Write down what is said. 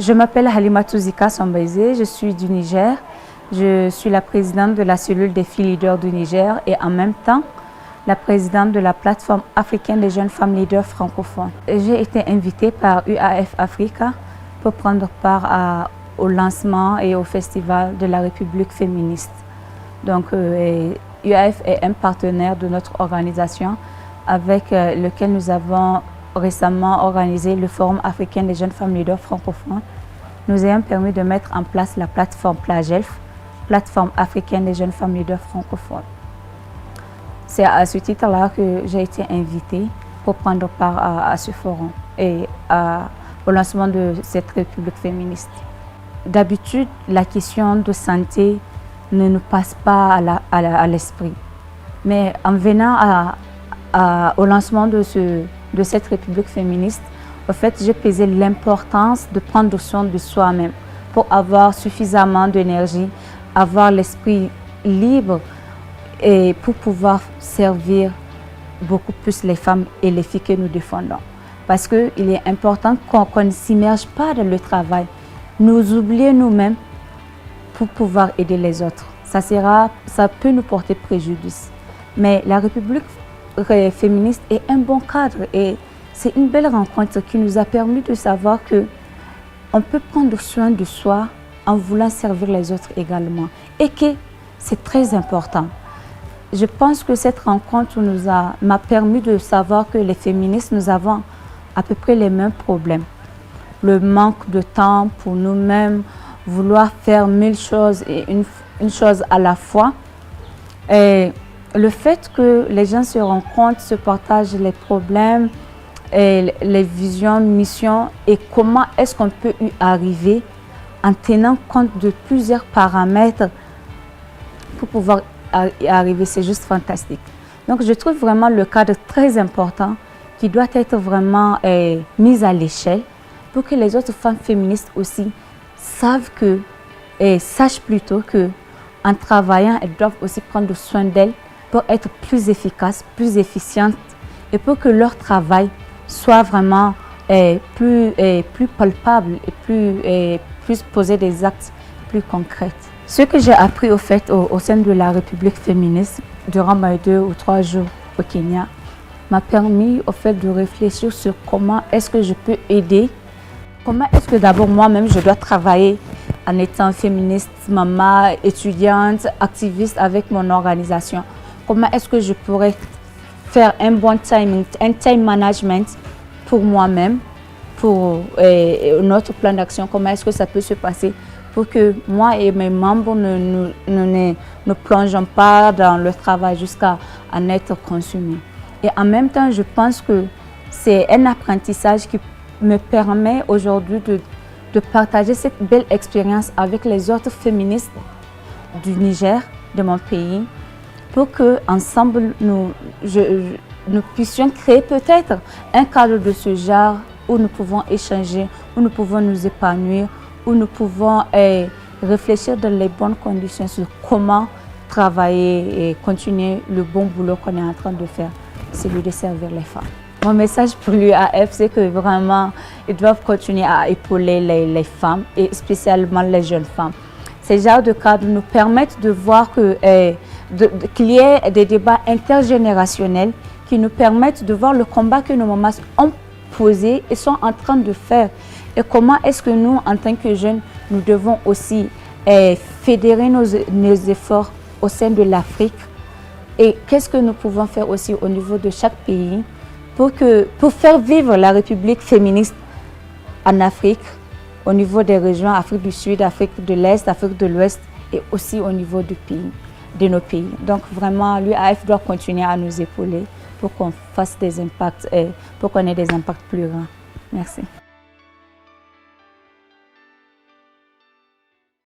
Je m'appelle Halimatou Zika Sambaizé, je suis du Niger. Je suis la présidente de la cellule des filles leaders du Niger et en même temps la présidente de la plateforme africaine des jeunes femmes leaders francophones. J'ai été invitée par UAF Africa pour prendre part au lancement et au festival de la République féministe. Donc UAF est un partenaire de notre organisation avec lequel nous avons récemment organisé le Forum africain des jeunes femmes leaders francophones. Nous ayons permis de mettre en place la plateforme PLAGELF, plateforme africaine des jeunes femmes leaders francophones. C'est à ce titre-là que j'ai été invitée pour prendre part à ce forum et au lancement de cette République féministe. D'habitude, la question de santé ne nous passe pas à l'esprit. Mais en venant au lancement de cette République féministe, en fait, j'ai pesé l'importance de prendre soin de soi-même pour avoir suffisamment d'énergie, avoir l'esprit libre et pour pouvoir servir beaucoup plus les femmes et les filles que nous défendons. Parce qu'il est important qu'on ne s'immerge pas dans le travail, nous oublier nous-mêmes pour pouvoir aider les autres. Ça peut nous porter préjudice. Mais la République féministe est un bon cadre et c'est une belle rencontre qui nous a permis de savoir qu'on peut prendre soin de soi en voulant servir les autres également et que c'est très important. Je pense que cette rencontre m'a permis de savoir que les féministes, nous avons à peu près les mêmes problèmes. Le manque de temps pour nous-mêmes, vouloir faire 1000 choses et une chose à la fois. Et le fait que les gens se rencontrent, se partagent les problèmes, et les visions, missions et comment est-ce qu'on peut y arriver en tenant compte de plusieurs paramètres pour pouvoir y arriver, c'est juste fantastique. Donc je trouve vraiment le cadre très important qui doit être vraiment mis à l'échelle pour que les autres femmes féministes aussi sachent plutôt qu'en travaillant, elles doivent aussi prendre soin d'elles pour être plus efficaces, plus efficientes et pour que leur travail soit vraiment plus palpable et plus poser des actes plus concrets. Ce que j'ai appris au sein de la République féministe durant mes 2 ou 3 jours au Kenya m'a permis de réfléchir sur comment est-ce que je peux aider, comment est-ce que d'abord moi-même je dois travailler en étant féministe, maman, étudiante, activiste avec mon organisation. Comment est-ce que je pourrais faire un bon timing, un time management pour moi-même, pour notre plan d'action, comment est-ce que ça peut se passer pour que moi et mes membres ne plongeons pas dans le travail jusqu'à en être consumés. Et en même temps, je pense que c'est un apprentissage qui me permet aujourd'hui de partager cette belle expérience avec les autres féministes du Niger, de mon pays, pour qu'ensemble, nous puissions créer peut-être un cadre de ce genre où nous pouvons échanger, où nous pouvons nous épanouir, où nous pouvons réfléchir dans les bonnes conditions sur comment travailler et continuer le bon boulot qu'on est en train de faire, celui de servir les femmes. Mon message pour l'UAF, c'est que vraiment, ils doivent continuer à épauler les femmes et spécialement les jeunes femmes. Ces genres de cadres nous permettent de voir qu'il y ait des débats intergénérationnels qui nous permettent de voir le combat que nos mamans ont posé et sont en train de faire. Et comment est-ce que nous, en tant que jeunes, nous devons aussi fédérer nos efforts au sein de l'Afrique et qu'est-ce que nous pouvons faire aussi au niveau de chaque pays pour faire vivre la République féministe en Afrique, au niveau des régions Afrique du Sud, Afrique de l'Est, Afrique de l'Ouest et aussi au niveau de nos pays. Donc vraiment, l'UAF doit continuer à nous épauler pour qu'on fasse des impacts et pour qu'on ait des impacts plus grands. Merci.